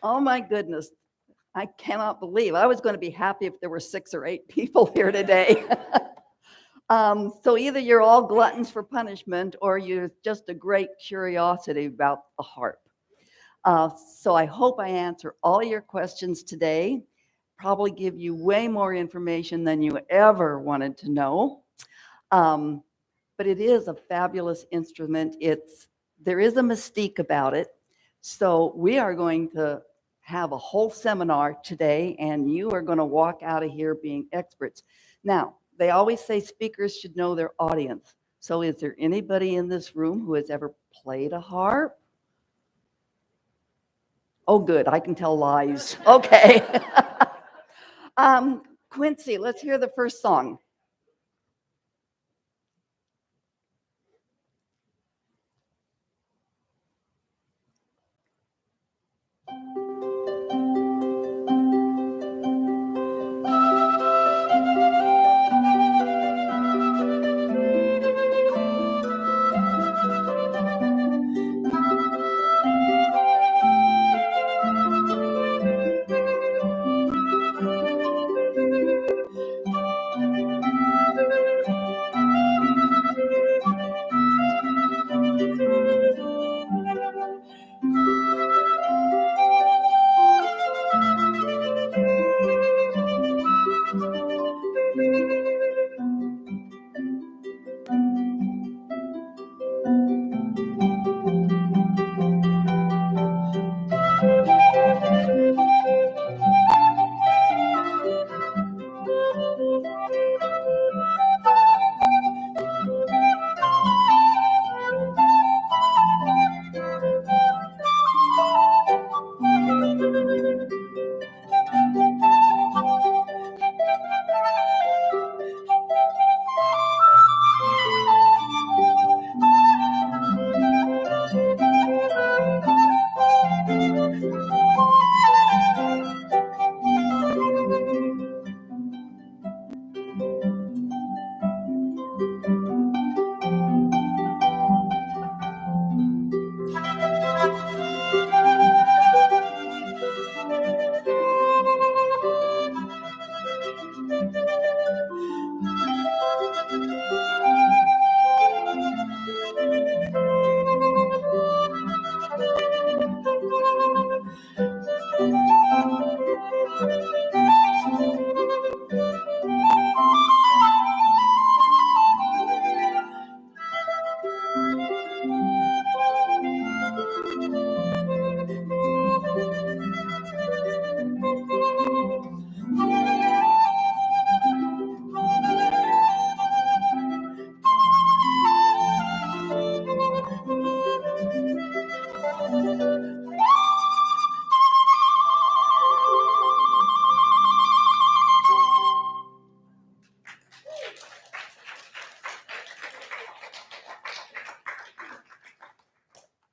Oh my goodness. I cannot believe. I was going to be happy if there were 6 or 8 people here today. So either you're all gluttons for punishment or you're just a great curiosity about the harp. So I hope I answer all your questions today, probably give you way more information than you ever wanted to know. Um, but it is a fabulous instrument. There is a mystique about it. So we are going to have a whole seminar today, and you are going to walk out of here being experts. Now, they always say speakers should know their audience. So is there anybody in this room who has ever played a harp? Oh, good. I can tell lies. Okay. Quincy, let's hear the first song.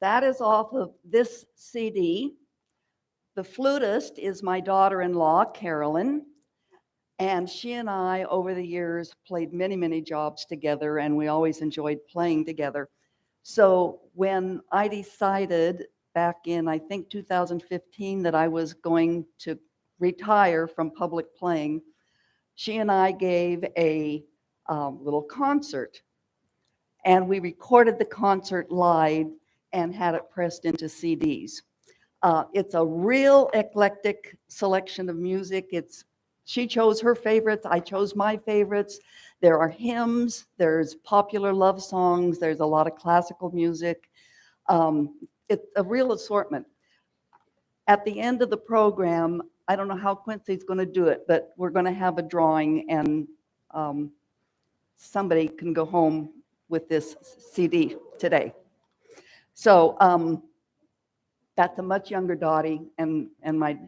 That is off of this CD. The flutist is my daughter-in-law, Carolyn, and she and I, over the years, played many, many jobs together, and we always enjoyed playing together. So when I decided back in, I think, 2015, that I was going to retire from public playing, she and I gave a little concert, and we recorded the concert live and had it pressed into CDs. It's a real eclectic selection of music. She chose her favorites, I chose my favorites. There are hymns, there's popular love songs, there's a lot of classical music. It's a real assortment. At the end of the program, I don't know how Quincy's going to do it, but we're going to have a drawing, and somebody can go home with this CD today. So that's a much younger Dottie and my.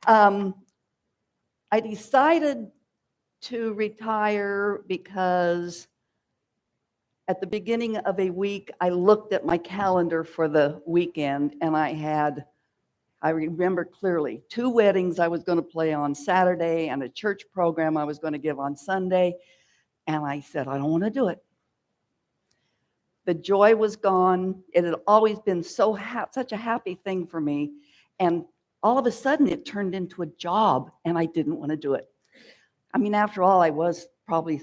I decided to retire because at the beginning of a week, I looked at my calendar for the weekend, and I remember clearly 2 weddings I was going to play on Saturday and a church program I was going to give on Sunday. And I said, I don't want to do it. The joy was gone. It had always been such a happy thing for me. And all of a sudden, it turned into a job, and I didn't want to do it. I mean, after all, I was probably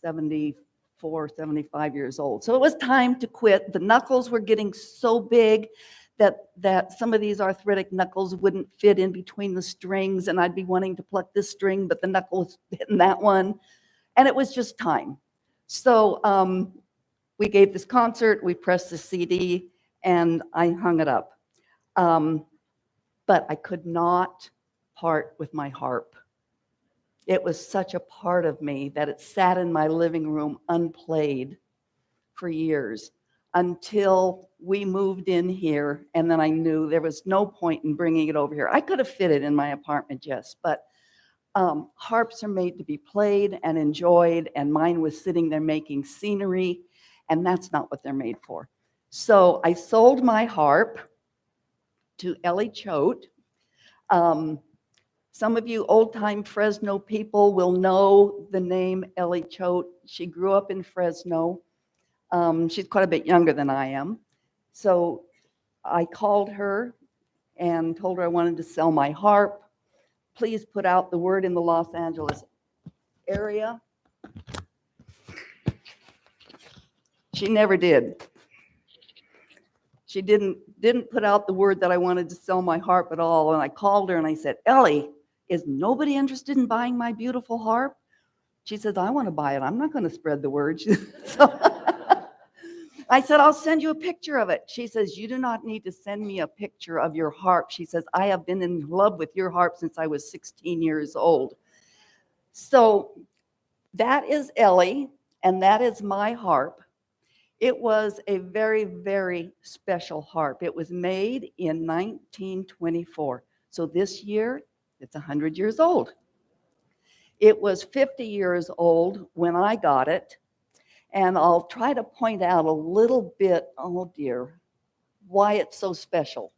74, 75 years old. So it was time to quit. The knuckles were getting so big that some of these arthritic knuckles wouldn't fit in between the strings, and I'd be wanting to pluck this string, but the knuckle was hitting that one. And it was just time. So we gave this concert, we pressed the CD, and I hung it up. But I could not part with my harp. It was such a part of me that it sat in my living room unplayed for years until we moved in here, and then I knew there was no point in bringing it over here. I could have fit it in my apartment, yes, but harps are made to be played and enjoyed, and mine was sitting there making scenery, and that's not what they're made for. So I sold my harp to Ellie Choate. Some of you old-time Fresno people will know the name Ellie Choate. She grew up in Fresno. She's quite a bit younger than I am. So I called her and told her I wanted to sell my harp. Please put out the word in the Los Angeles area. She never did. She didn't put out the word that I wanted to sell my harp at all. And I called her and I said, Ellie, is nobody interested in buying my beautiful harp? She says, I want to buy it. I'm not going to spread the word. So I said, I'll send you a picture of it. She says, you do not need to send me a picture of your harp. She says, I have been in love with your harp since I was 16 years old. So that is Ellie, and that is my harp. It was a very, very special harp. It was made in 1924. So this year, it's 100 years old. It was 50 years old when I got it. And I'll try to point out a little bit, oh dear, why it's so special.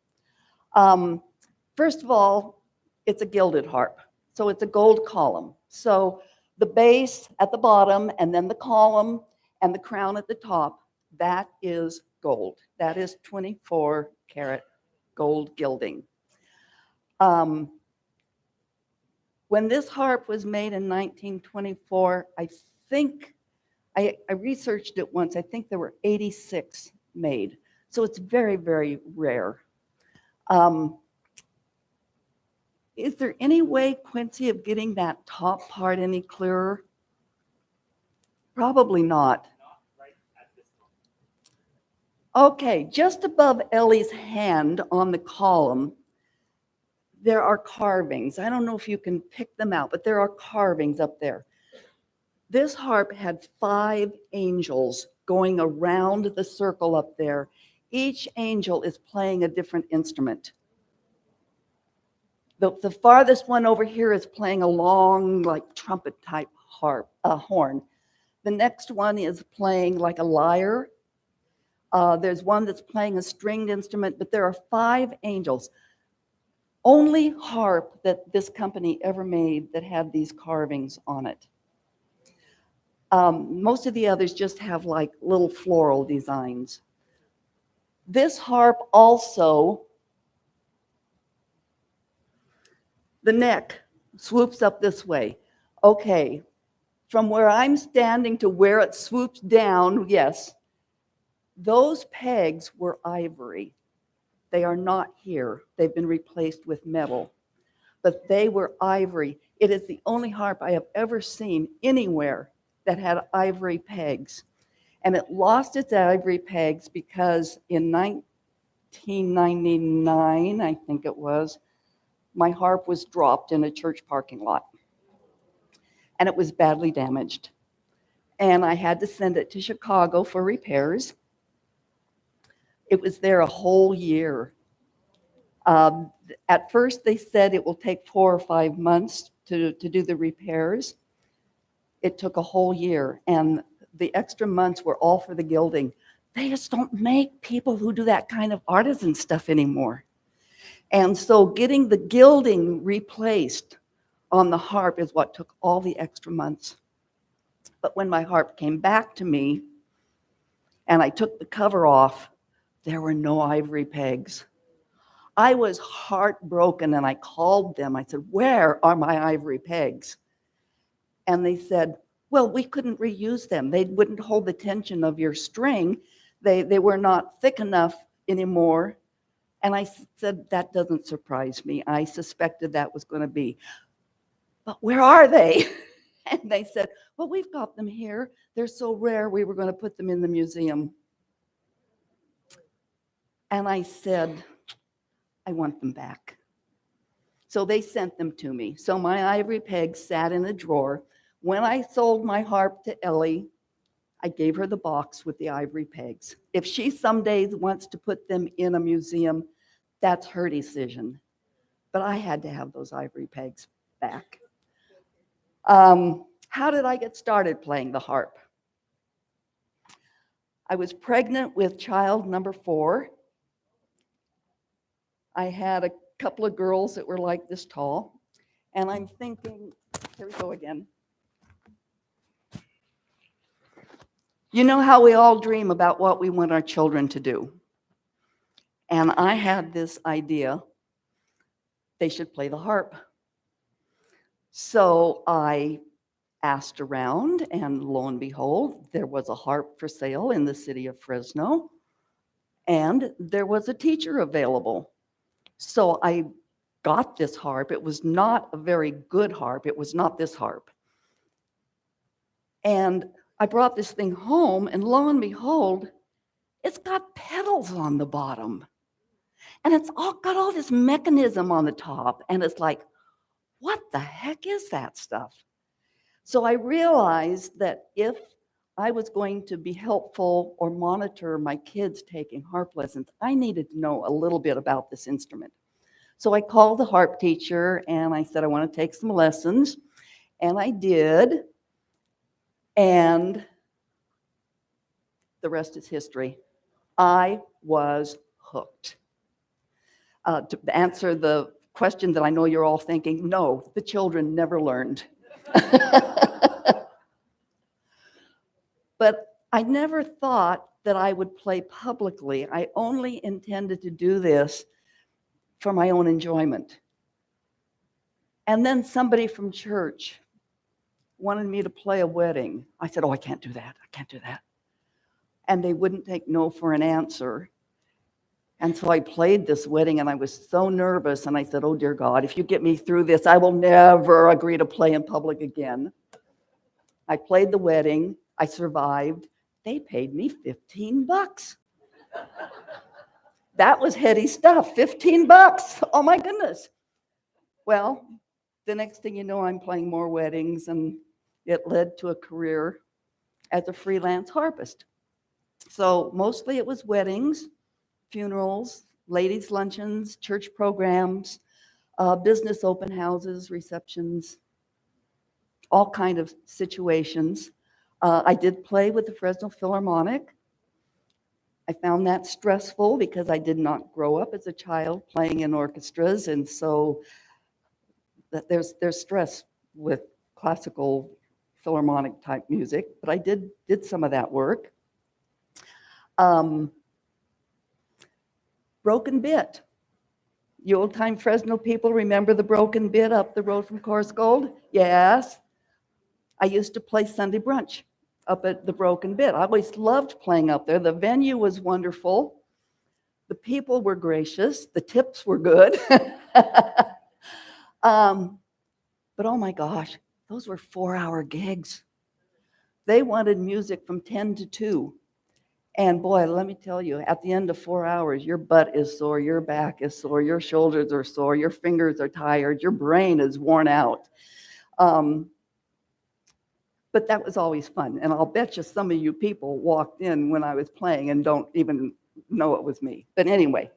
First of all, it's a gilded harp. So it's a gold column. So the base at the bottom, and then the column and the crown at the top, that is gold. That is 24 karat gold gilding. When this harp was made in 1924, I think, I researched it once, I think there were 86 made. So it's very, very rare. Is there any way, Quincy, of getting that top part any clearer? Probably not. Okay, just above Ellie's hand on the column, there are carvings. I don't know if you can pick them out, but there are carvings up there. This harp had 5 angels going around the circle up there. Each angel is playing a different instrument. The farthest one over here is playing a long, like trumpet type harp, horn. The next one is playing like a lyre. There's one that's playing a stringed instrument, but there are 5 angels. Only harp that this company ever made that had these carvings on it. Most of the others just have like little floral designs. This harp also, the neck swoops up this way. Okay, from where I'm standing to where it swoops down, yes, those pegs were ivory. They are not here. They've been replaced with metal, but they were ivory. It is the only harp I have ever seen anywhere that had ivory pegs. And it lost its ivory pegs because in 1999, I think it was, my harp was dropped in a church parking lot. And it was badly damaged. And I had to send it to Chicago for repairs. It was there a whole year. At first, they said it will take 4 or 5 months to do the repairs. It took a whole year, and the extra months were all for the gilding. They just don't make people who do that kind of artisan stuff anymore. And so getting the gilding replaced on the harp is what took all the extra months. But when my harp came back to me, and I took the cover off. There were no ivory pegs. I was heartbroken, and I called them. I said, "Where are my ivory pegs?" And they said, "Well, we couldn't reuse them. They wouldn't hold the tension of your string. They were not thick enough anymore." And I said, "That doesn't surprise me. I suspected that was going to be. But where are they?" And they said, "Well, we've got them here. They're so rare, we were going to put them in the museum." And I said, "I want them back." So they sent them to me. So my ivory pegs sat in a drawer. When I sold my harp to Ellie, I gave her the box with the ivory pegs. If she someday wants to put them in a museum, that's her decision. But I had to have those ivory pegs back. How did I get started playing the harp? I was pregnant with child number 4. I had a couple of girls that were like this tall, and I'm thinking, here we go again. You know how we all dream about what we want our children to do. And I had this idea, they should play the harp. So I asked around, and lo and behold, there was a harp for sale in the city of Fresno, and there was a teacher available. So I got this harp. It was not a very good harp. It was not this harp. And I brought this thing home, and lo and behold, it's got pedals on the bottom. And it's all got all this mechanism on the top. And it's like, what the heck is that stuff? So I realized that if I was going to be helpful or monitor my kids taking harp lessons, I needed to know a little bit about this instrument. So I called the harp teacher and I said, I want to take some lessons. And I did. And the rest is history. I was hooked. To answer the question that I know you're all thinking, no, the children never learned. But I never thought that I would play publicly. I only intended to do this for my own enjoyment. And then somebody from church wanted me to play a wedding. I said, "Oh, I can't do that. I can't do that." And they wouldn't take no for an answer. And so I played this wedding, and I was so nervous. And I said, "Oh, dear God, if you get me through this, I will never agree to play in public again." I played the wedding. I survived. They paid me $15. That was heady stuff, $15. Oh, my goodness. Well, the next thing you know, I'm playing more weddings, and it led to a career as a freelance harpist. So mostly it was weddings, funerals, ladies' luncheons, church programs, business open houses, receptions, all kind of situations. I did play with the Fresno Philharmonic. I found that stressful because I did not grow up as a child playing in orchestras, and so that there's stress with classical philharmonic type music, but I did some of that work. Broken bit. You old-time Fresno people remember the broken bit up the road from Coarse Gold? Yes. I used to play Sunday brunch up at the Broken Bit. I always loved playing up there. The venue was wonderful. The people were gracious. The tips were good. But oh my gosh, those were 4-hour gigs. They wanted music from 10 to 2. And boy, let me tell you, at the end of 4 hours, your butt is sore, your back is sore, your shoulders are sore, your fingers are tired, your brain is worn out. But that was always fun. And I'll bet you some of you people walked in when I was playing and don't even know it was me. But anyway,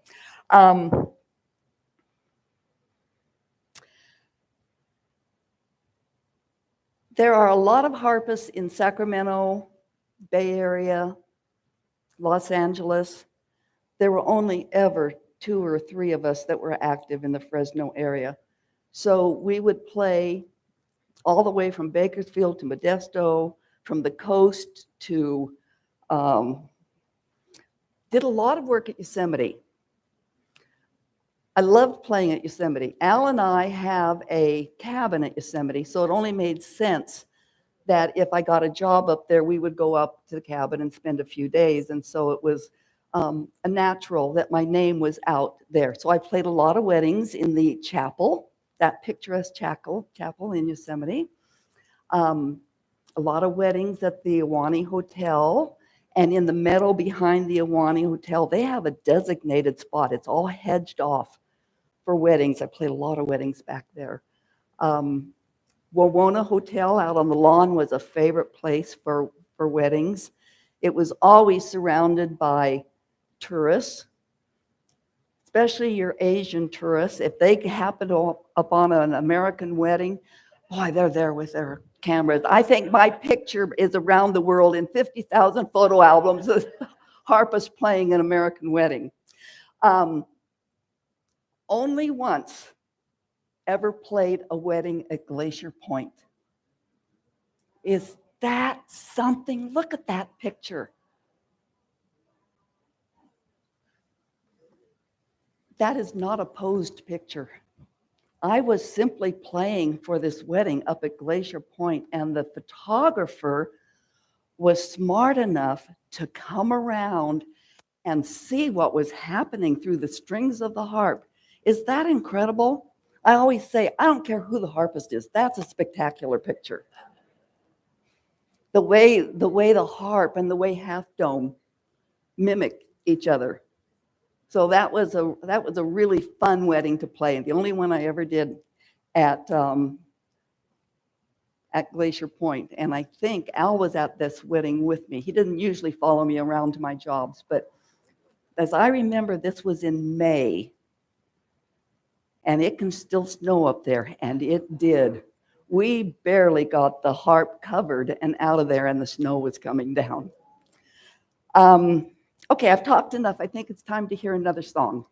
there are a lot of harpists in Sacramento, Bay Area, Los Angeles. There were only ever 2 or 3 of us that were active in the Fresno area. So we would play all the way from Bakersfield to Modesto, from the coast to Did a lot of work at Yosemite. I loved playing at Yosemite. Al and I have a cabin at Yosemite, so it only made sense that if I got a job up there, we would go up to the cabin and spend a few days. And so it was a natural that my name was out there. So I played a lot of weddings in the chapel, that picturesque chapel in Yosemite. A lot of weddings at the Ahwahnee Hotel. And in the meadow behind the Ahwahnee Hotel, they have a designated spot. It's all hedged off for weddings. I played a lot of weddings back there. Wawona Hotel out on the lawn was a favorite place for weddings. It was always surrounded by tourists, especially your Asian tourists. If they happen up on an American wedding, boy, they're there with their cameras. I think my picture is around the world in 50,000 photo albums of harpists playing an American wedding. Only once ever played a wedding at Glacier Point. Is that something? Look at that picture. That is not a posed picture. I was simply playing for this wedding up at Glacier Point, and the photographer was smart enough to come around and see what was happening through the strings of the harp. Is that incredible? I always say, I don't care who the harpist is. That's a spectacular picture. The way the harp and the way Half Dome mimic each other. So that was a really fun wedding to play, and the only one I ever did at Glacier Point. And I think Al was at this wedding with me. He didn't usually follow me around to my jobs, but as I remember, this was in May, and it can still snow up there, and it did. We barely got the harp covered and out of there, and the snow was coming down. Okay, I've talked enough. I think it's time to hear another song.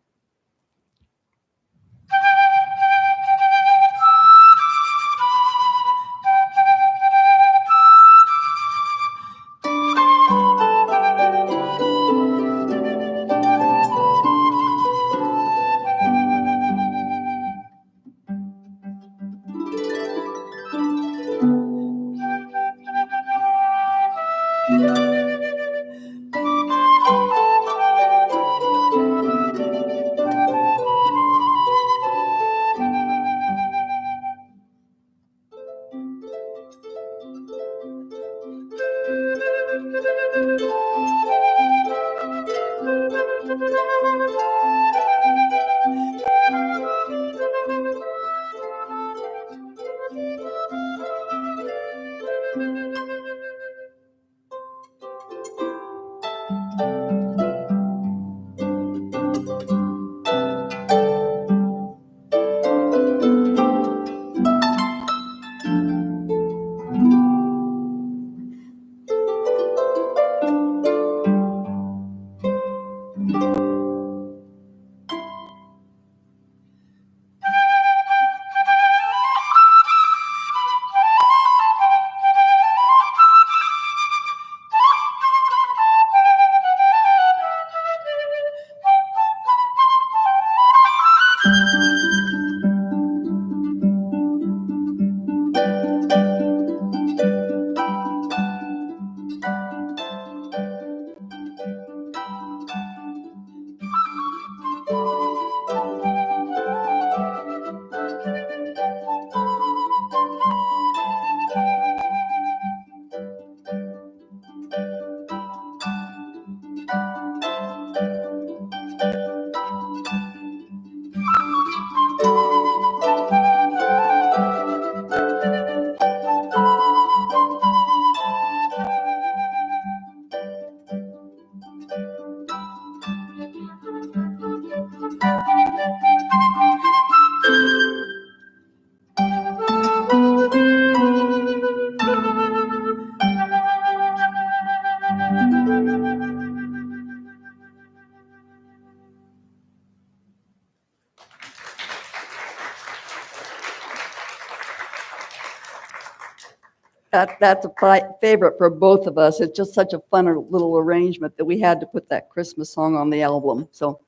That's a favorite for both of us. It's just such a fun little arrangement that we had to put that Christmas song on the album. So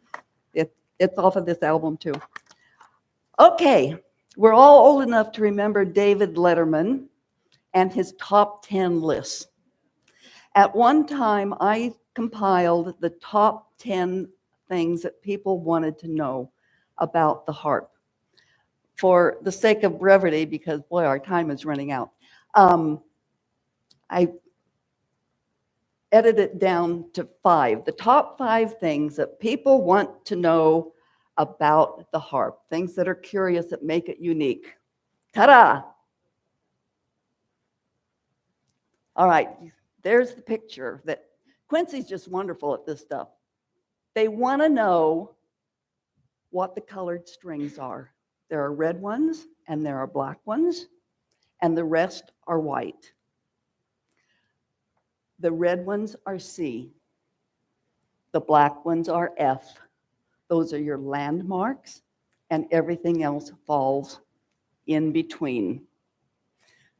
it's off of this album too. Okay, we're all old enough to remember David Letterman and his top 10 lists. At one time, I compiled the top 10 things that people wanted to know about the harp. For the sake of brevity, because boy, our time is running out, I edited it down to 5. The top 5 things that people want to know about the harp, things that are curious that make it unique. Ta-da! All right, there's the picture. That Quincy's just wonderful at this stuff. They want to know what the colored strings are. There are red ones and there are black ones, and the rest are white. The red ones are C. The black ones are F. Those are your landmarks, and everything else falls in between.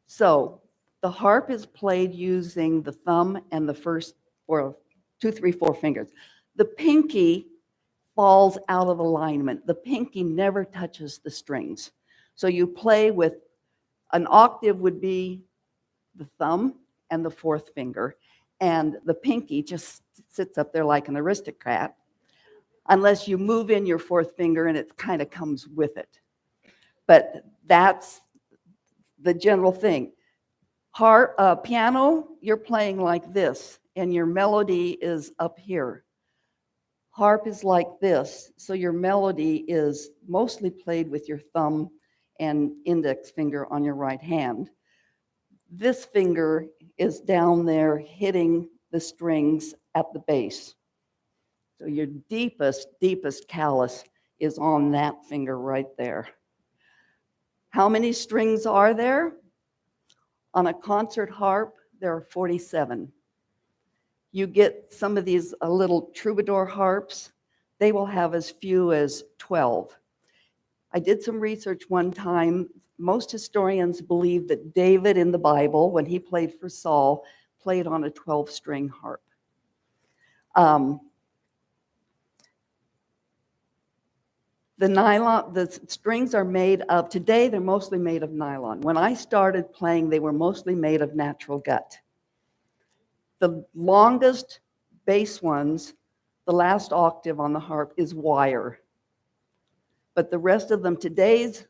So the harp is played using the thumb and the first 4, 2, 3, 4 fingers. The pinky falls out of alignment. The pinky never touches the strings. So you play with an octave would be the thumb and the 4th finger, and the pinky just sits up there like an aristocrat, unless you move in your 4th finger and it kind of comes with it. But that's the general thing. Piano, you're playing like this, and your melody is up here. Harp is like this, so your melody is mostly played with your thumb and index finger on your right hand. This finger is down there hitting the strings at the base. So your deepest callus is on that finger right there. How many strings are there? On a concert harp, there are 47. You get some of these little troubadour harps, they will have as few as 12. I did some research one time. Most historians believe that David in the Bible, when he played for Saul, played on a 12-string harp. The strings are made of, today they're mostly made of nylon. When I started playing, they were mostly made of natural gut. The longest bass ones, the last octave on the harp is wire. But the rest of them, today's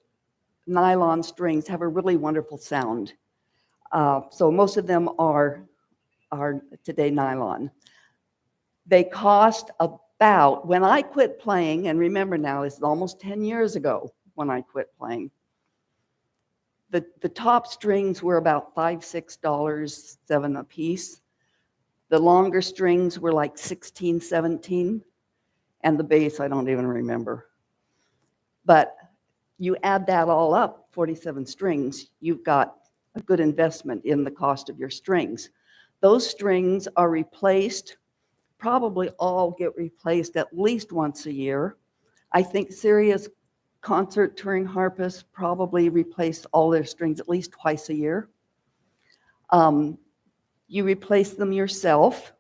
nylon strings have a really wonderful sound. So most of them are today nylon. They cost about, when I quit playing, and remember now, this is almost 10 years ago when I quit playing, the top strings were about $5, $6, $7 a piece. The longer strings were like 16, 17, and the bass, I don't even remember. But you add that all up, 47 strings, you've got a good investment in the cost of your strings. Those strings are replaced, probably all get replaced at least once a year. I think serious concert touring harpists probably replace all their strings at least twice a year. You replace them yourself.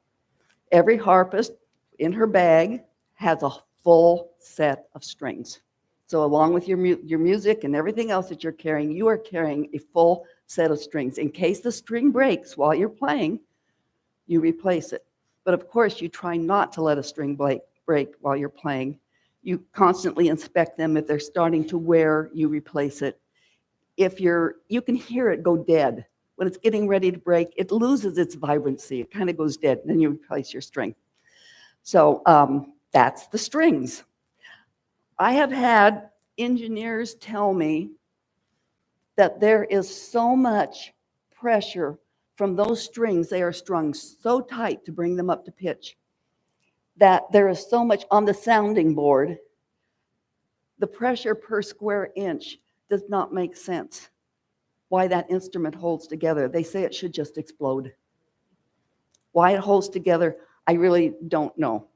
Every harpist in her bag has a full set of strings. So along with your music and everything else that you're carrying, you are carrying a full set of strings. In case the string breaks while you're playing, you replace it. But of course, you try not to let a string break while you're playing. You constantly inspect them. If they're starting to wear, you replace it. You can hear it go dead. When it's getting ready to break, it loses its vibrancy. It kind of goes dead, and then you replace your string. So that's the strings. I have had engineers tell me that there is so much pressure from those strings. They are strung so tight to bring them up to pitch that there is so much on the sounding board. The pressure per square inch does not make sense. Why that instrument holds together. They say it should just explode. Why it holds together, I really don't know.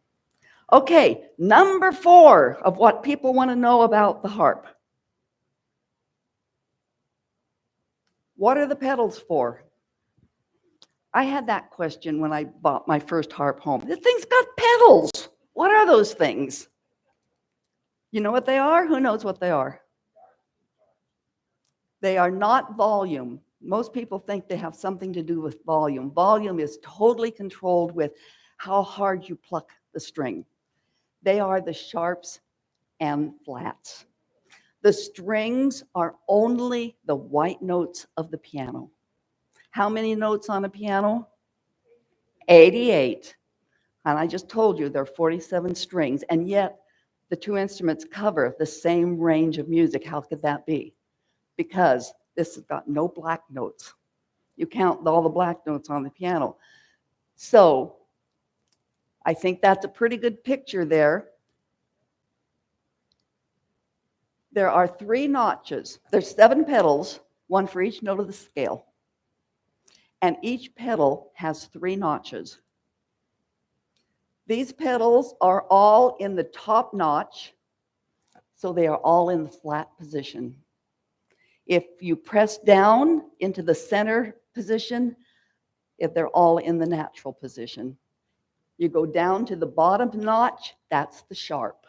Okay, number 4 of what people want to know about the harp. What are the pedals for? I had that question when I bought my first harp home. This thing's got pedals. What are those things? You know what they are? Who knows what they are? They are not volume. Most people think they have something to do with volume. Volume is totally controlled with how hard you pluck the string. They are the sharps and flats. The strings are only the white notes of the piano. How many notes on a piano? 88. And I just told you there are 47 strings, and yet the two instruments cover the same range of music. How could that be? Because this has got no black notes. You count all the black notes on the piano. So I think that's a pretty good picture there. There are 3 notches. There's 7 pedals, one for each note of the scale. And each pedal has 3 notches. These pedals are all in the top notch, so they are all in the flat position. If you press down into the center position, if they're all in the natural position. You go down to the bottom notch, that's the sharp.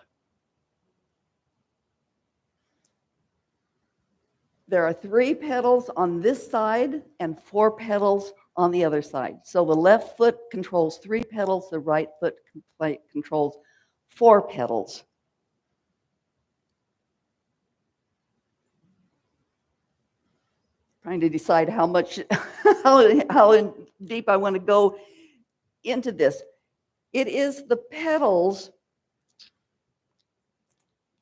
There are 3 pedals on this side and 4 pedals on the other side. So the left foot controls 3 pedals, the right foot controls 4 pedals. Trying to decide how much, how deep I want to go into this. It is the pedals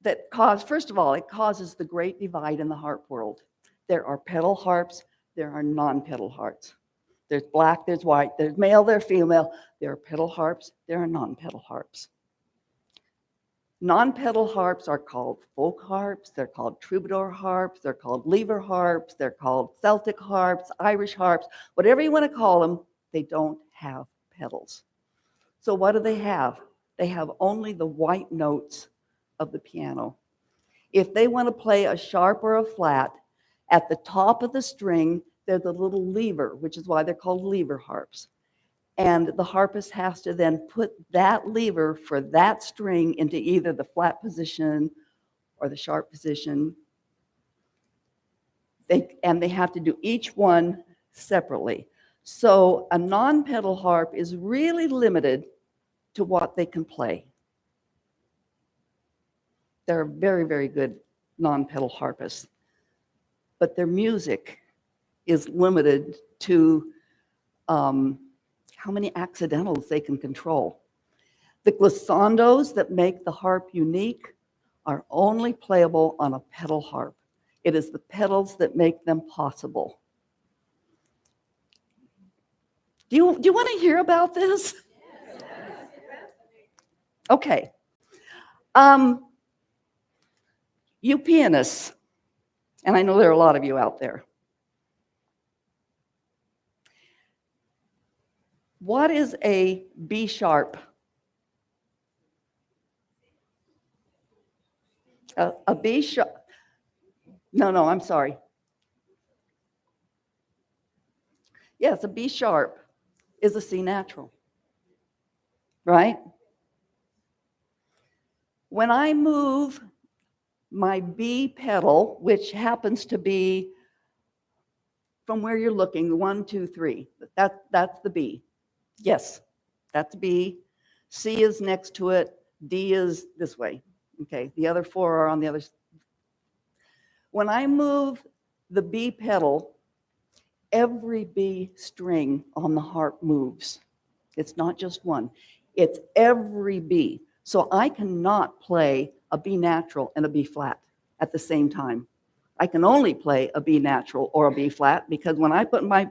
that cause, first of all, it causes the great divide in the harp world. There are pedal harps, there are non-pedal harps. There's black, there's white, there's male, there's female. There are pedal harps, there are non-pedal harps. Non-pedal harps are called folk harps, they're called troubadour harps, they're called lever harps, they're called Celtic harps, Irish harps, whatever you want to call them, they don't have pedals. So what do they have? They have only the white notes of the piano. If they want to play a sharp or a flat, at the top of the string, there's a little lever, which is why they're called lever harps. And the harpist has to then put that lever for that string into either the flat position or the sharp position. They have to do each one separately. So a non-pedal harp is really limited to what they can play. They're very, very good non-pedal harpists, but their music is limited to how many accidentals they can control. The glissandos that make the harp unique are only playable on a pedal harp. It is the pedals that make them possible. Do you want to hear about this? Okay. You pianists, and I know there are a lot of you out there. What is a B sharp? A B sharp. No, I'm sorry. Yes, a B sharp is a C natural, right? When I move my B pedal, which happens to be from where you're looking, 1, 2, 3, that's the B. Yes, that's B. C is next to it. D is this way. Okay, the other 4 are on the other. When I move the B pedal, every B string on the harp moves. It's not just one. It's every B. So I cannot play a B natural and a B flat at the same time. I can only play a B natural or a B flat because when I put my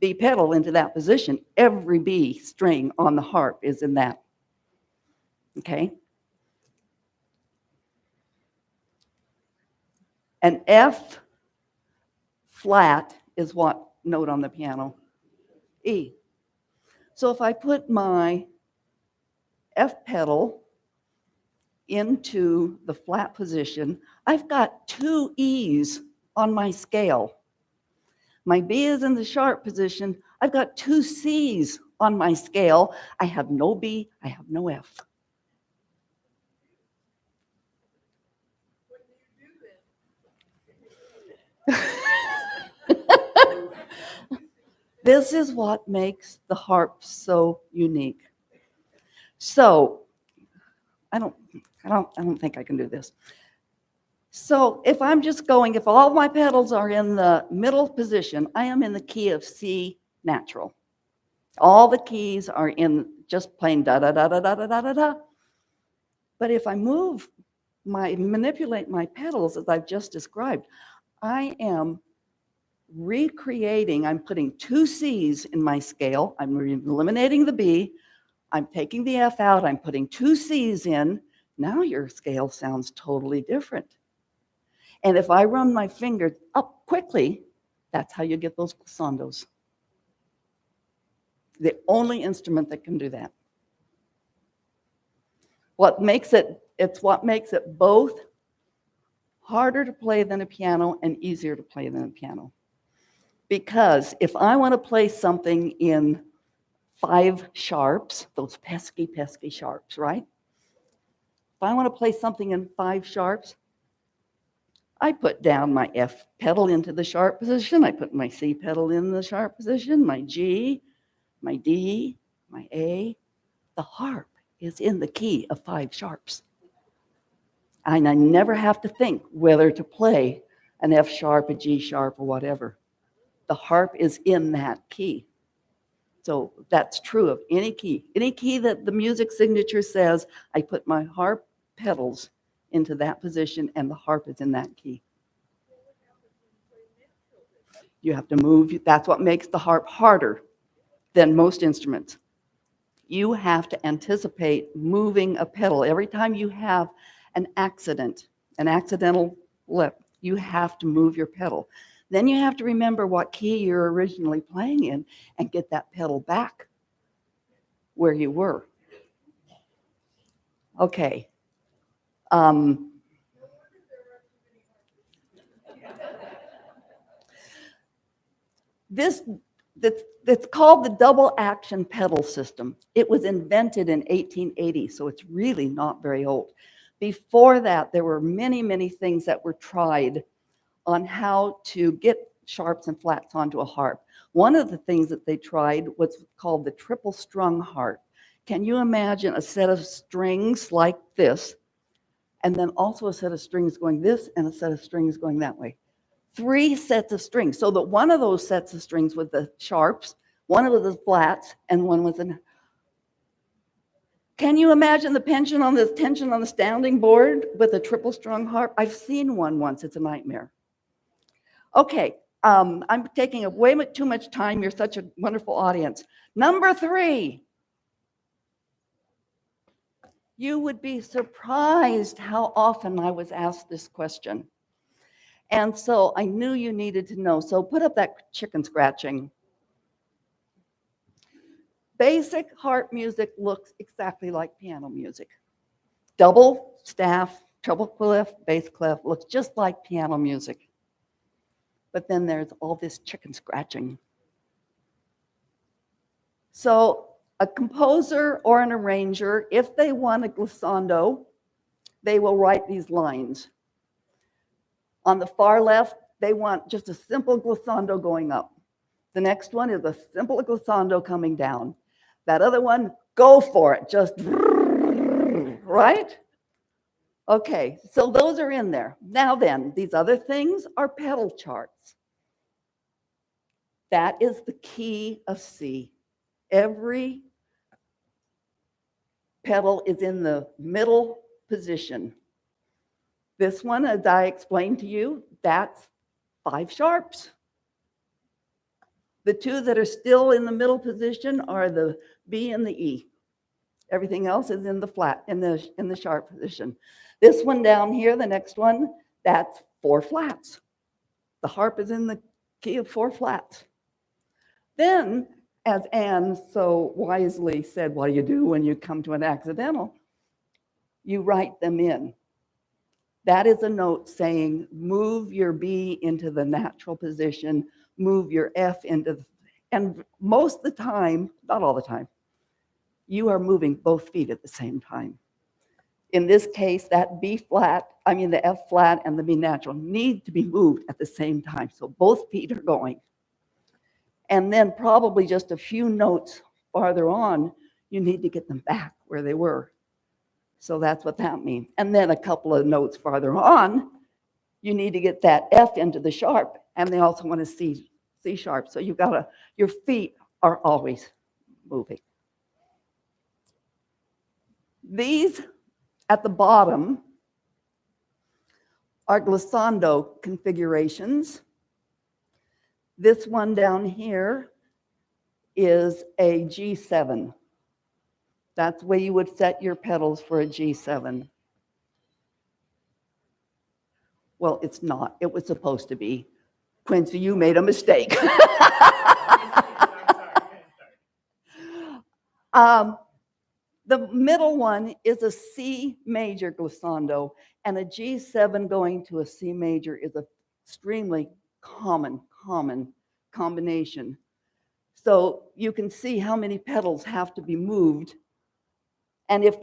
B pedal into that position, every B string on the harp is in that. Okay? An F flat is what note on the piano? E. So if I put my F pedal into the flat position, I've got 2 E's on my scale. My B is in the sharp position. I've got 2 C's on my scale. I have no B, I have no F. This is what makes the harp so unique. So, I don't think I can do this. So if I'm just going, if all my pedals are in the middle position, I am in the key of C natural. All the keys are in just plain da da da da da da da da da. But if I manipulate my pedals as I've just described, I am recreating, I'm putting 2 C's in my scale, I'm eliminating the B, I'm taking the F out, I'm putting 2 C's in. Now your scale sounds totally different. And if I run my fingers up quickly, that's how you get those glissandos. The only instrument that can do that. It's what makes it both harder to play than a piano and easier to play than a piano. Because if I want to play something in 5 sharps, those pesky, pesky sharps, right? If I want to play something in 5 sharps, I put down my F pedal into the sharp position. I put my C pedal in the sharp position, my G, my D, my A. The harp is in the key of 5 sharps. And I never have to think whether to play an F sharp, a G sharp, or whatever. The harp is in that key. So that's true of any key. Any key that the music signature says, I put my harp pedals into that position and the harp is in that key. You have to move. That's what makes the harp harder than most instruments. You have to anticipate moving a pedal. Every time you have an accidental lip, you have to move your pedal. Then you have to remember what key you're originally playing in and get that pedal back where you were. Okay. That's called the double action pedal system. It was invented in 1880, so it's really not very old. Before that, there were many, many things that were tried on how to get sharps and flats onto a harp. One of the things that they tried was called the triple strung harp. Can you imagine a set of strings like this, and then also a set of strings going this and a set of strings going that way? 3 sets of strings, so that one of those sets of strings was the sharps, one was the flats, and one was an. Can you imagine the tension on the sounding board with a triple strung harp? I've seen one once. It's a nightmare. Okay, I'm taking way too much time. You're such a wonderful audience. Number 3. You would be surprised how often I was asked this question. And so I knew you needed to know. So put up that chicken scratching. Basic harp music looks exactly like piano music. Double staff, treble clef, bass clef looks just like piano music. But then there's all this chicken scratching. So a composer or an arranger, if they want a glissando, they will write these lines. On the far left, they want just a simple glissando going up. The next one is a simple glissando coming down. That other one, go for it, just right? Okay, so those are in there. Now then, these other things are pedal charts. That is the key of C. Every pedal is in the middle position. This one, as I explained to you, that's 5 sharps. The 2 that are still in the middle position are the B and the E. Everything else is in the flat, in the sharp position. This one down here, the next one, that's 4 flats. The harp is in the key of 4 flats. Then, as Anne so wisely said, what do you do when you come to an accidental? You write them in. That is a note saying, move your B into the natural position, move your F into the And most of the time, not all the time, you are moving both feet at the same time. In this case, that B flat, the F flat and the B natural need to be moved at the same time. So both feet are going. And then probably just a few notes farther on, you need to get them back where they were. So that's what that means. And then a couple of notes farther on, you need to get that F into the sharp, and they also want to C sharp. So your feet are always moving. These at the bottom are glissando configurations. This one down here is a G7. That's the way you would set your pedals for a G7. Well, it's not. It was supposed to be. Quincy, you made a mistake. The middle one is a C major glissando, and a G7 going to a C major is an extremely common combination. So you can see how many pedals have to be moved. And if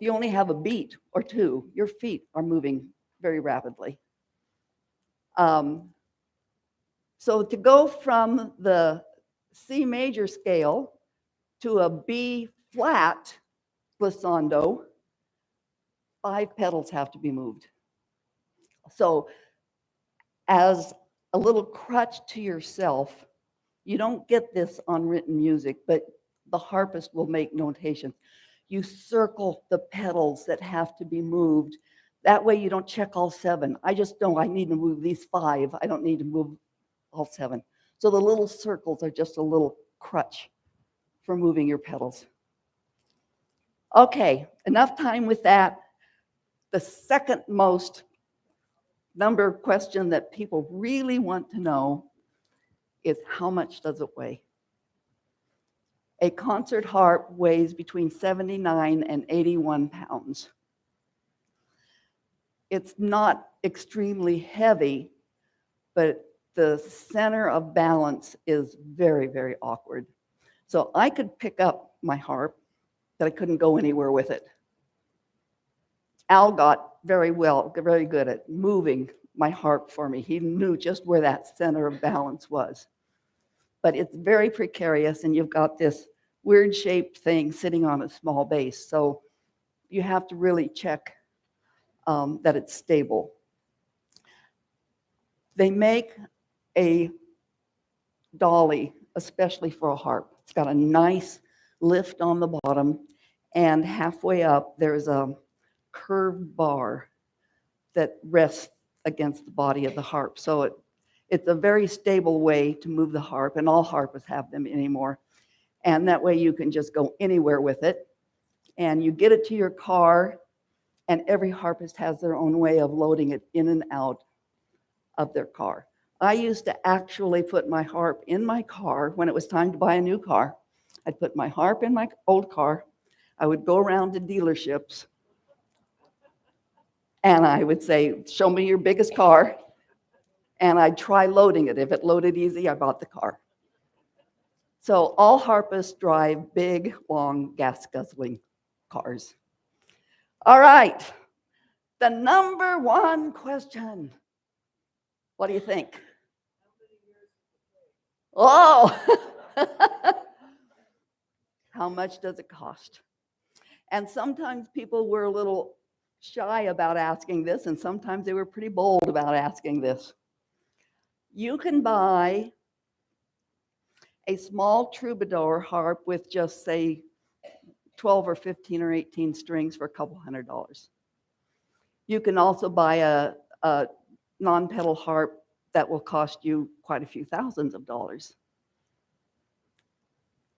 you only have a beat or two, your feet are moving very rapidly. So to go from the C major scale to a B flat glissando, 5 pedals have to be moved. So as a little crutch to yourself, you don't get this on written music, but the harpist will make notations. You circle the pedals that have to be moved. That way you don't check all 7. I just know I need to move these 5. I don't need to move all 7. So the little circles are just a little crutch for moving your pedals. Okay, enough time with that. The second most number question that people really want to know is how much does it weigh? A concert harp weighs between 79 and 81 pounds. It's not extremely heavy, but the center of balance is very, very awkward. So I could pick up my harp, but I couldn't go anywhere with it. Al got very good at moving my harp for me. He knew just where that center of balance was. But it's very precarious, and you've got this weird shaped thing sitting on a small base. So you have to really check that it's stable. They make a dolly, especially for a harp. It's got a nice lift on the bottom, and halfway up there's a curved bar that rests against the body of the harp. So it's a very stable way to move the harp, and all harpists have them anymore. And that way you can just go anywhere with it. And you get it to your car, and every harpist has their own way of loading it in and out of their car. I used to actually put my harp in my car when it was time to buy a new car. I'd put my harp in my old car. I would go around to dealerships, and I would say, show me your biggest car. And I'd try loading it. If it loaded easy, I bought the car. So all harpists drive big, long, gas-guzzling cars. All right, the number one question. What do you think? Oh, how much does it cost? And sometimes people were a little shy about asking this, and sometimes they were pretty bold about asking this. You can buy a small troubadour harp with just, say, 12 or 15 or 18 strings for a couple $100. You can also buy a non-pedal harp that will cost you quite a few thousands of dollars.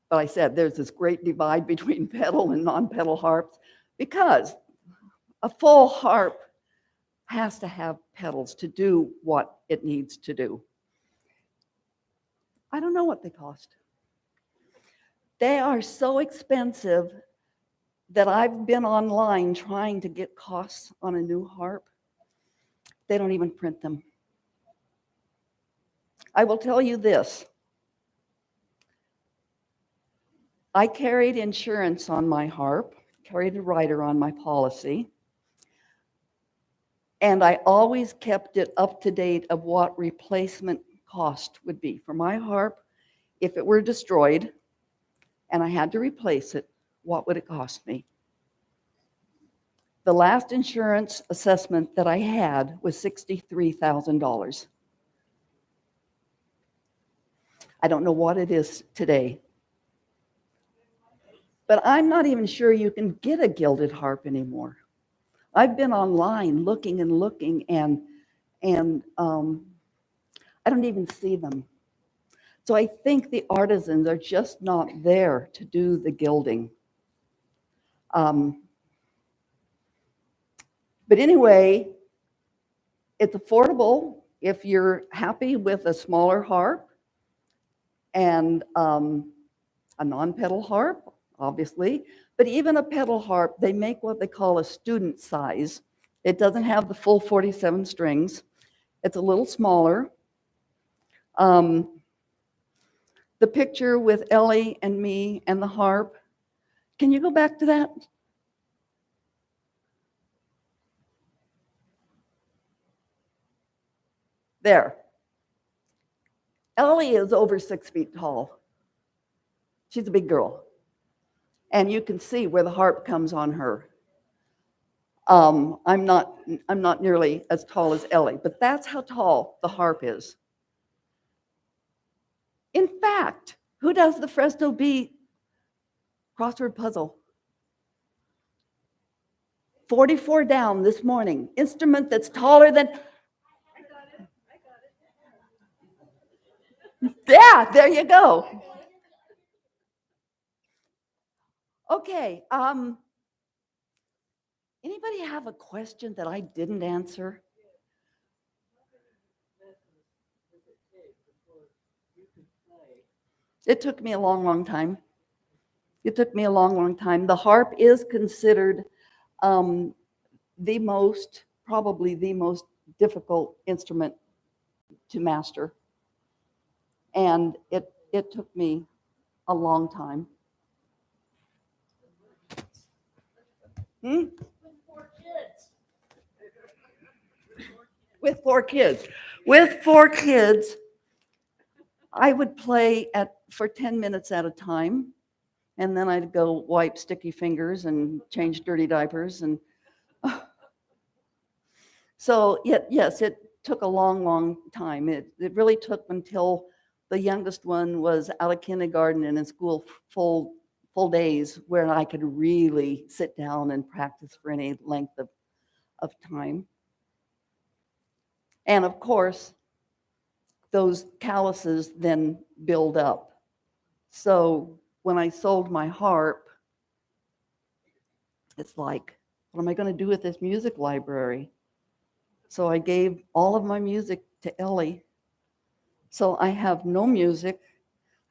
But I said there's this great divide between pedal and non-pedal harps because a full harp has to have pedals to do what it needs to do. I don't know what they cost. They are so expensive that I've been online trying to get costs on a new harp. They don't even print them. I will tell you this. I carried insurance on my harp, carried a rider on my policy, and I always kept it up to date of what replacement cost would be for my harp. If it were destroyed and I had to replace it, what would it cost me? The last insurance assessment that I had was $63,000. I don't know what it is today. But I'm not even sure you can get a gilded harp anymore. I've been online looking and looking, and I don't even see them. So I think the artisans are just not there to do the gilding. But anyway, it's affordable if you're happy with a smaller harp and a non-pedal harp, obviously. But even a pedal harp, they make what they call a student size. It doesn't have the full 47 strings. It's a little smaller. The picture with Ellie and me and the harp, can you go back to that? There. Ellie is over 6 feet tall. She's a big girl. And you can see where the harp comes on her. I'm not nearly as tall as Ellie, but that's how tall the harp is. In fact, who does the Fresno Bee crossword puzzle? 44 down this morning. Instrument that's taller than. Yeah, there you go. Okay. Anybody have a question that I didn't answer? It took me a long, long time. It took me a long, long time. The harp is considered probably the most difficult instrument to master. And it took me a long time. With 4 kids. With 4 kids, I would play for 10 minutes at a time, and then I'd go wipe sticky fingers and change dirty diapers. And so, yes, it took a long, long time. It really took until the youngest one was out of kindergarten and in school full days, where I could really sit down and practice for any length of time. And of course, those calluses then build up. So when I sold my harp, it's like, what am I going to do with this music library? So I gave all of my music to Ellie. So I have no music,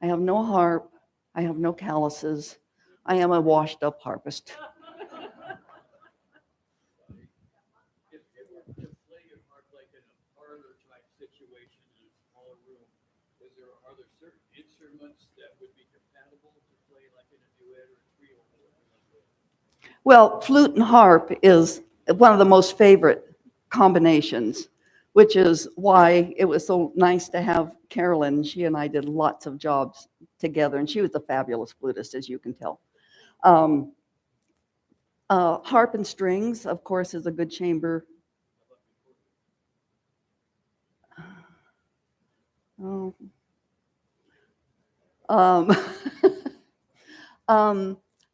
I have no harp, I have no calluses. I am a washed up harpist. If you were to play your harp like in a parlor type situation in a smaller room, are there certain instruments that would be compatible to play like in a duet or a trio or something like that? Well, flute and harp is one of the most favorite combinations, which is why it was so nice to have Carolyn. She and I did lots of jobs together, and she was a fabulous flutist, as you can tell. Harp and strings, of course, is a good chamber. Oh.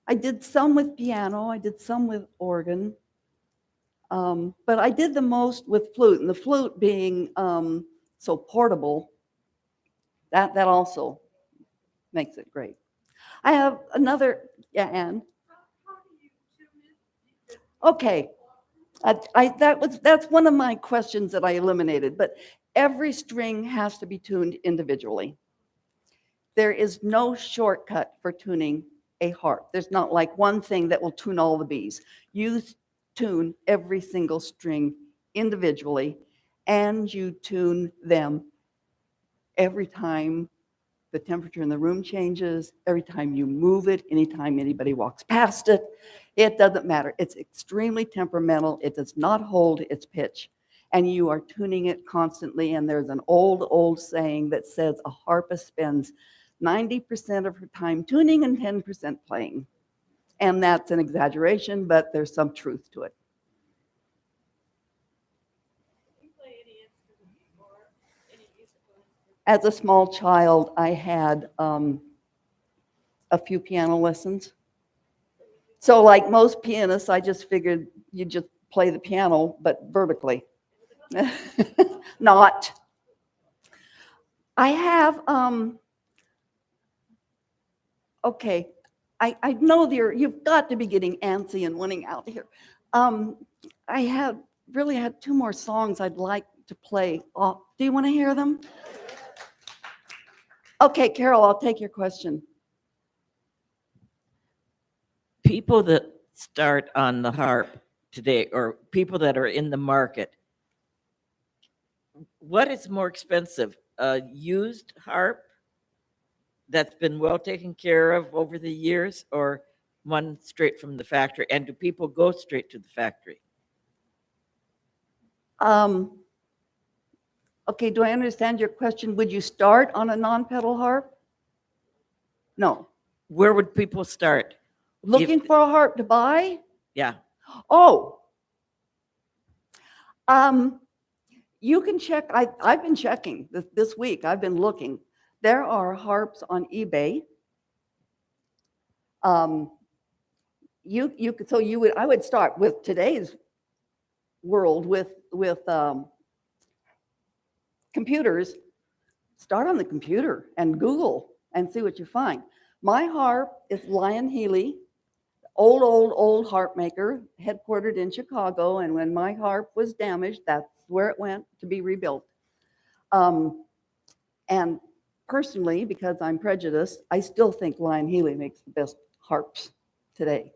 I did some with piano, I did some with organ, but I did the most with flute, and the flute being so portable, that also makes it great. I have another, yeah, Anne. Okay, that's one of my questions that I eliminated, but every string has to be tuned individually. There is no shortcut for tuning a harp. There's not like one thing that will tune all the bees. You tune every single string individually, and you tune them every time the temperature in the room changes, every time you move it, anytime anybody walks past it. It doesn't matter. It's extremely temperamental. It does not hold its pitch. And you are tuning it constantly. And there's an old saying that says a harpist spends 90% of her time tuning and 10% playing. And that's an exaggeration, but there's some truth to it. As a small child, I had a few piano lessons. So like most pianists, I just figured you just play the piano, but vertically. Not. I have, okay, I know you've got to be getting antsy and wanting out here. I have really had two more songs I'd like to play. Do you want to hear them? Okay, Carol, I'll take your question. People that start on the harp today, or people that are in the market, what is more expensive, a used harp that's been well taken care of over the years, or one straight from the factory? And do people go straight to the factory? Okay, do I understand your question? Would you start on a non-pedal harp? No. Where would people start? Looking for a harp to buy? Yeah. Oh. You can check. I've been checking this week. I've been looking. There are harps on eBay. I would start with today's world with computers. Start on the computer and Google and see what you find. My harp is Lion Healy, old harp maker, headquartered in Chicago. And when my harp was damaged, that's where it went to be rebuilt. And personally, because I'm prejudiced, I still think Lion Healy makes the best harps today.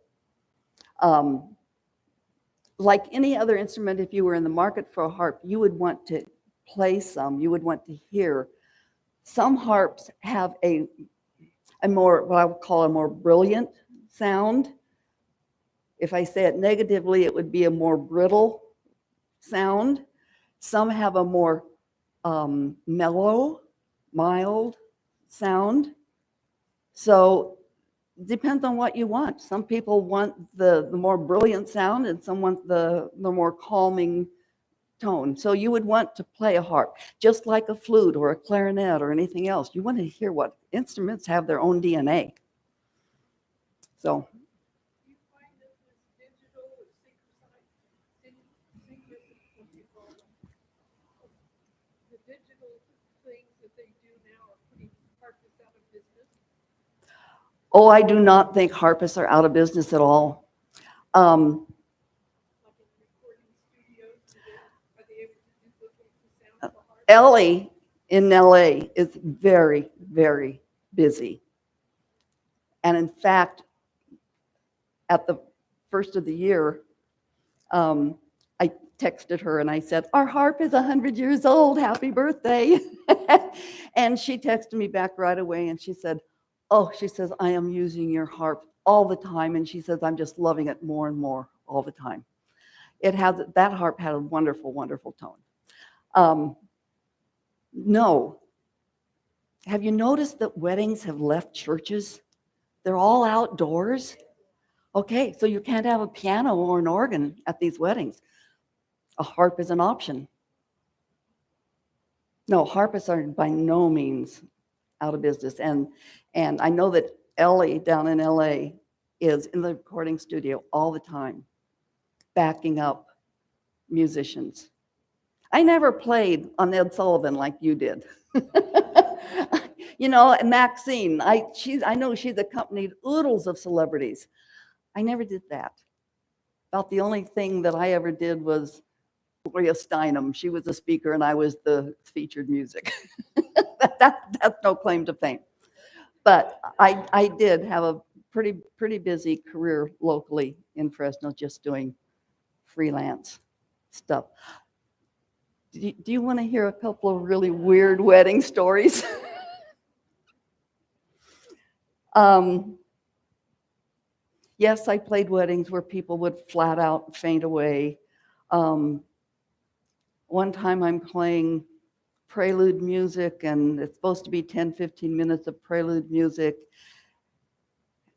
Like any other instrument, if you were in the market for a harp, you would want to play some, you would want to hear. Some harps have a more, what I would call a more brilliant sound. If I say it negatively, it would be a more brittle sound. Some have a more mellow, mild sound. So depends on what you want. Some people want the more brilliant sound, and some want the more calming tone. So you would want to play a harp, just like a flute or a clarinet or anything else. You want to hear what instruments have their own DNA. So. You find that this digital or the digital things that they do now are putting harpists out of business? Oh, I do not think harpists are out of business at all. Like in recording studios, are they able to duplicate the sound of a harp? Ellie in LA is very, very busy. And in fact, at the first of the year, I texted her and I said, "Our harp is 100 years old. Happy birthday." And she texted me back right away and she said, "Oh," she says, "I am using your harp all the time." And she says, "I'm just loving it more and more all the time." That harp had a wonderful, wonderful tone. No. Have you noticed that weddings have left churches? They're all outdoors. Okay, so you can't have a piano or an organ at these weddings. A harp is an option. No, harpists are by no means out of business. And I know that Ellie down in LA is in the recording studio all the time, backing up musicians. I never played on Ed Sullivan like you did. You know, and Maxine, I know she's accompanied oodles of celebrities. I never did that. About the only thing that I ever did was Gloria Steinem. She was the speaker and I was the featured music. That's no claim to fame. But I did have a pretty busy career locally in Fresno, just doing freelance stuff. Do you want to hear a couple of really weird wedding stories? Um, yes, I played weddings where people would flat out faint away. Um, one time I'm playing prelude music, and it's supposed to be 10, 15 minutes of prelude music,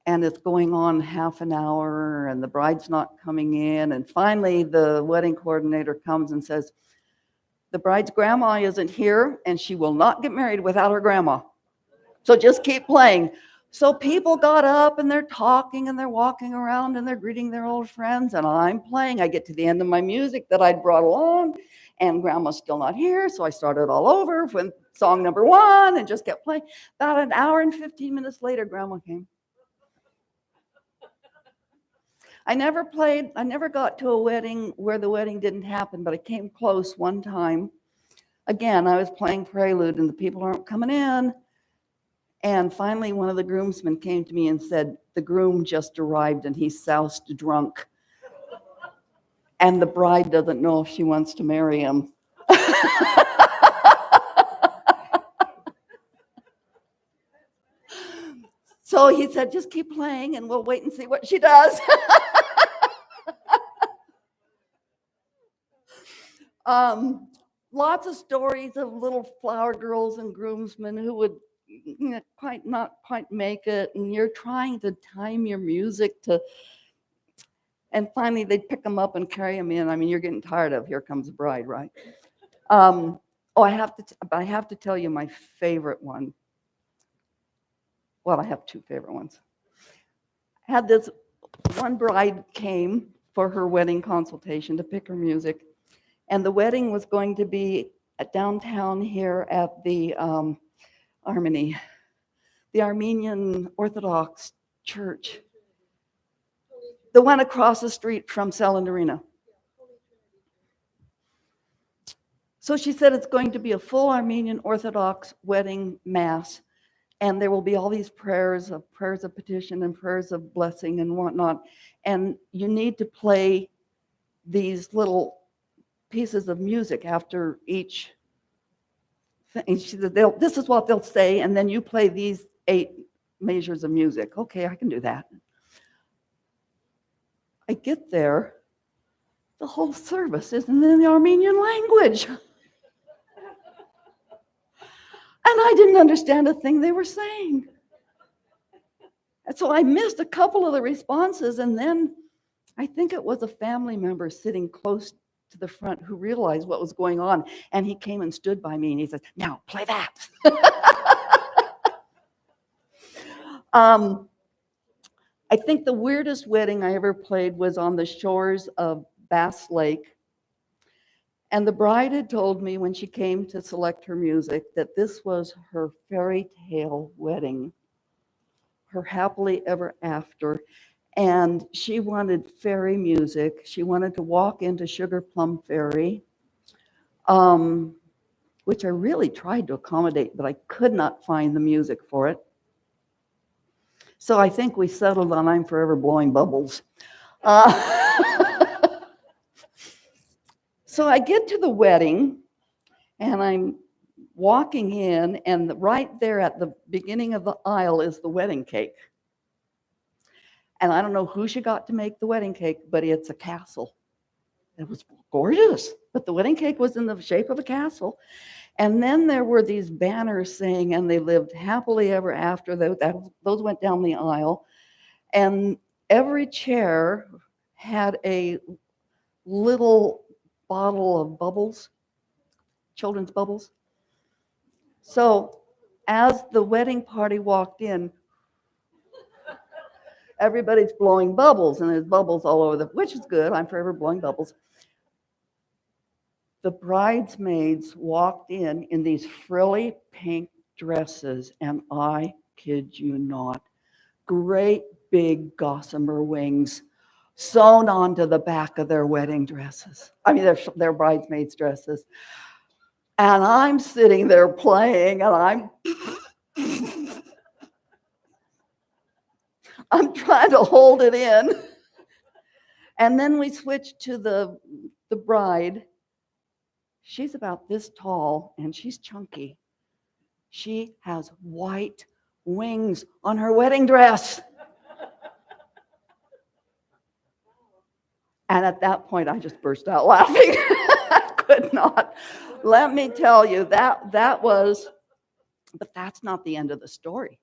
and it's going on half an hour, and the bride's not coming in. And finally, the wedding coordinator comes and says, the bride's grandma isn't here, and she will not get married without her grandma. So just keep playing. So people got up and they're talking and they're walking around and they're greeting their old friends, and I'm playing. I get to the end of my music that I'd brought along, and grandma's still not here. So I started all over with song number 1 and just kept playing. About an hour and 15 minutes later, grandma came. I never got to a wedding where the wedding didn't happen, but I came close one time. Again, I was playing prelude and the people aren't coming in. And finally, one of the groomsmen came to me and said, the groom just arrived and he's soused drunk. And the bride doesn't know if she wants to marry him. So he said, just keep playing and we'll wait and see what she does. Lots of stories of little flower girls and groomsmen who would not quite make it, and you're trying to time your music to, and finally they'd pick them up and carry them in. I mean, you're getting tired of Here Comes the Bride, right? I have to tell you my favorite one. Well, I have 2 favorite ones. I had this one bride came for her wedding consultation to pick her music, and the wedding was going to be at downtown here at the Armenian Orthodox Church, the one across the street from Selland Arena. So she said it's going to be a full Armenian Orthodox wedding mass, and there will be all these prayers of petition and prayers of blessing and whatnot, and you need to play these little pieces of music after each thing. She said, this is what they'll say, and then you play these 8 measures of music. Okay, I can do that. I get there, the whole service is in the Armenian language. And I didn't understand a thing they were saying. And so I missed a couple of the responses, and then I think it was a family member sitting close to the front who realized what was going on, and he came and stood by me and he said, now play that. I think the weirdest wedding I ever played was on the shores of Bass Lake. And the bride had told me when she came to select her music that this was her fairy tale wedding, her happily ever after. And she wanted fairy music. She wanted to walk into Sugar Plum Fairy, which I really tried to accommodate, but I could not find the music for it. So I think we settled on I'm Forever Blowing Bubbles. So I get to the wedding, and I'm walking in, and right there at the beginning of the aisle is the wedding cake. And I don't know who she got to make the wedding cake, but it's a castle. It was gorgeous, but the wedding cake was in the shape of a castle. And then there were these banners saying, and they lived happily ever after. Those went down the aisle. And every chair had a little bottle of bubbles, children's bubbles. So as the wedding party walked in, everybody's blowing bubbles, and there's bubbles all over which is good. I'm forever blowing bubbles. The bridesmaids walked in these frilly pink dresses, and I kid you not, great big gossamer wings sewn onto the back of their wedding dresses. I mean, their bridesmaids' dresses. And I'm sitting there playing, and I'm trying to hold it in. And then we switched to the bride. She's about this tall, and she's chunky. She has white wings on her wedding dress. And at that point, I just burst out laughing. I could not. Let me tell you, that was, but that's not the end of the story.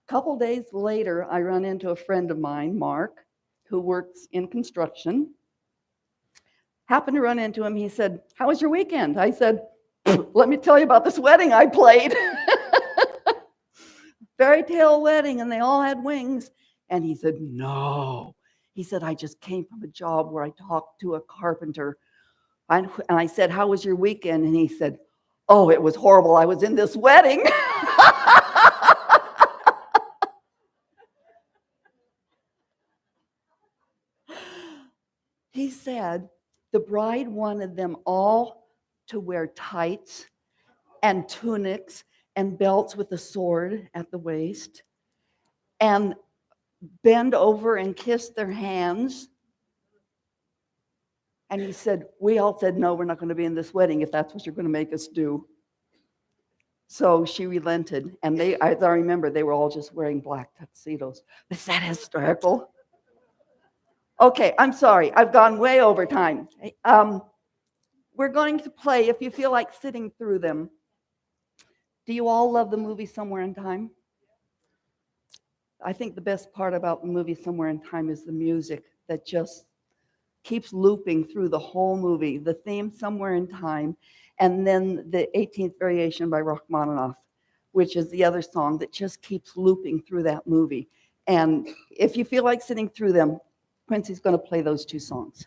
A couple days later, I run into a friend of mine, Mark, who works in construction. Happened to run into him. He said, "How was your weekend?" I said, "Let me tell you about this wedding I played." Fairy tale wedding, and they all had wings. And he said, "No." He said, "I just came from a job where I talked to a carpenter." And I said, "How was your weekend?" And he said, "Oh, it was horrible. I was in this wedding." He said the bride wanted them all to wear tights and tunics and belts with a sword at the waist and bend over and kiss their hands. And he said, we all said, "No, we're not going to be in this wedding if that's what you're going to make us do." So she relented. And they, as I remember, they were all just wearing black tuxedos. Is that hysterical? Okay, I'm sorry. I've gone way over time. We're going to play, if you feel like sitting through them. Do you all love the movie Somewhere in Time? I think the best part about the movie Somewhere in Time is the music that just keeps looping through the whole movie. The theme Somewhere in Time, and then the 18th Variation by Rachmaninoff, which is the other song that just keeps looping through that movie. And if you feel like sitting through them, Quincy's going to play those two songs.